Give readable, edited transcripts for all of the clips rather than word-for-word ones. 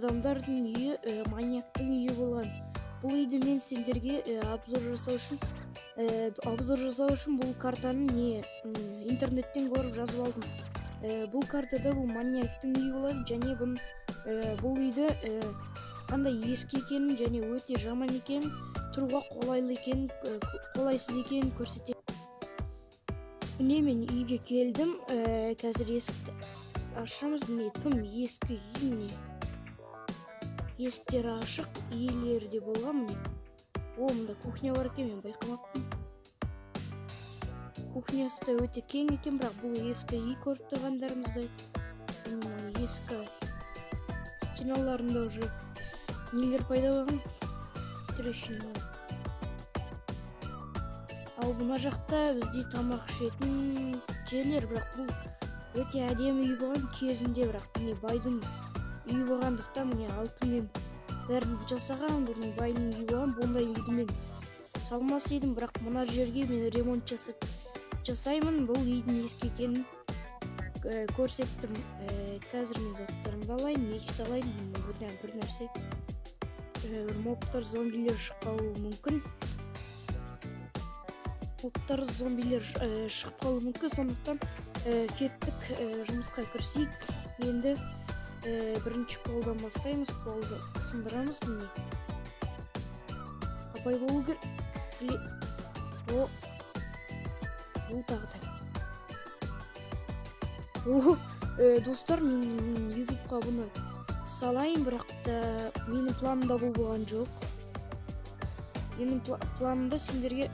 адамдардын үйү маньяктын үйү болгон. Бул үйдү мен сендерге обзор жасоо үчүн бул картаны интернеттен көрүп жазып алдым. Бул картада бул маньяктын үйү болот және бул үйдө кандай эски экенин және өтө жаман экенин, турууга колайсыз экенин көрсөтөт. Міне мен үйгө келдим. Қазір эскикти ашамыз. Міне тым эски үй. Міне эскиктер ашык, ээлери де болгон. Міне мында кухня бар экен, мен байкамаппын. Кухнясы да өтө кең экен, бирок бул эски үй көрүп тургандарыңыздай. Эски стеналарында уже нелер пайда болгон, трещиналар. Ал мына жакта бизде тамак ишетин жерлер, бирок бул өтө адемий үй болгон кезинде, бирок міне байдын үйү болгондуктан міне алтынмен бәрин жасаган. Бул байдын үйү болгон. Bunday үйдү мен салмас едим, бирок мына жерге мен ремонт жасаймын. Бул үйдүн эски экенин көрсөттүм. Қазір мен заттарымды алайын, мечти алайын, бир нерсе. Мобтар, зомбилер чыгып калышы мүмкүн. Сондуктан кеттик, жумуска кирсек. Енді биринчи полдан баштайбыз. Полду сындырамыз. Міне абай болуу керек. Бул дагы достор, мен YouTube'га буну салайын, бирок менин планымда бул болгон жок. Менин планымда сендерге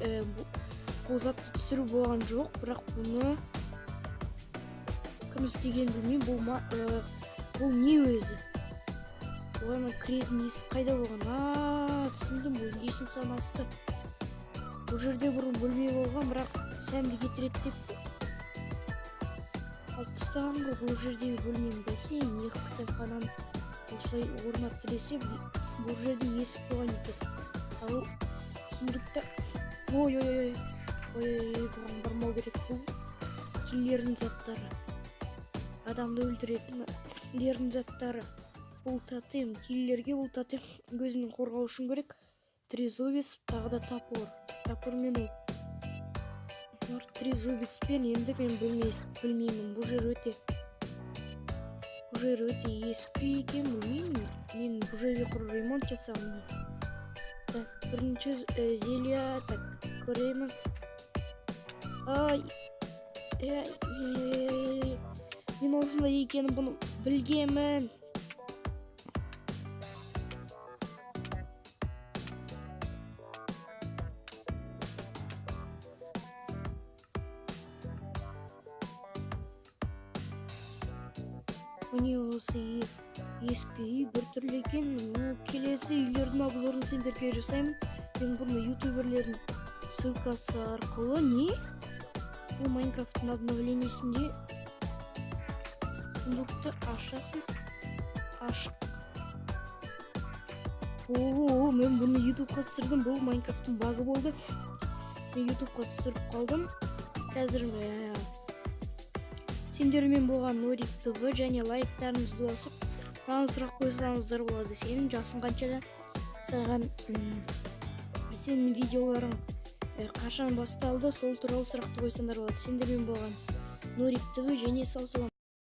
бул затты түшүрүү болгон жок, бирок буну ким истеген билбейм. Бул не өзү? Буга киретін эсик кайда болгон? Түшүндүм, бул лестницанын асты. Бул жерде бир бөлмө болгон, бирок сәнди кетирет деп алып тастаган го. Бул жердеги бөлмөнүн бассейн, эки китапкананы ошолай орнатты десе, бул жерде эсик болгон экен. Ал сундукта буга бармоо керек. Бул киллердин заттары, адамды өлтүрөтүндердин заттары. Бул тотем, киллерге бул тотем көзүнөн коргоо үчүн керек. Трезубец, дагы да топор менен трезубецпен энди мен билмеймин. Бул жер өтө эски экен, билмеймин. Мен бул жерге ремонт жасагам. Так, биринчи зелья, так, көрөймүз. Мен осындай экенин буну билгенмин. Міне осы эски үй бир түрлүү экен. Келеси үйлөрдүн обзорун сендерге жасаймын. Мен буну ютуберлердин ссылкасы аркылуу бул Майнкрафттын обновлениясында сундукты ашасың. Ашык. Мен буну ютубка түшүрдүм. Бул Майнкрафттын багы болду. Мен ютубка түшүрүп калдым. Азыр сендер менен болгон Норик ТВ және лайктарыңызды басып, мага сурак койсоңуздар болот. Сенин жашың канчада? Сенин видеолоруң качан башталды? Сол тууралуу суракты койсоңдар болот. Сендер менен болгон Норик ТВ және сау саламат.